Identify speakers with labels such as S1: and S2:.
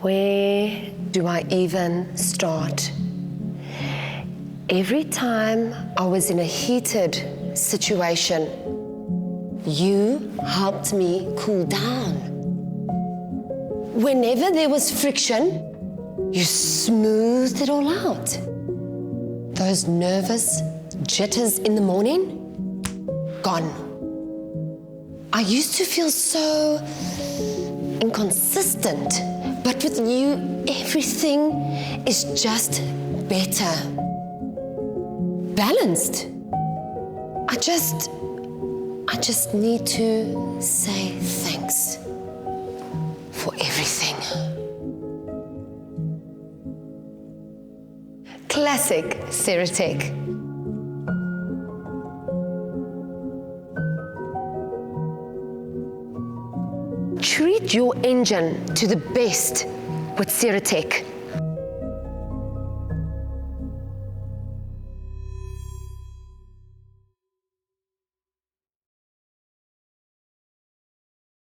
S1: Where do I even start? Every time I was in a heated situation, you helped me cool down. Whenever there was friction, you smoothed it all out. Those nervous jitters in the morning, gone. I used to feel so inconsistent, but with you, everything is just better. Balanced. I just need to say thanks for everything. Classic Cera Tec. Treat your engine to the best with Cera Tec.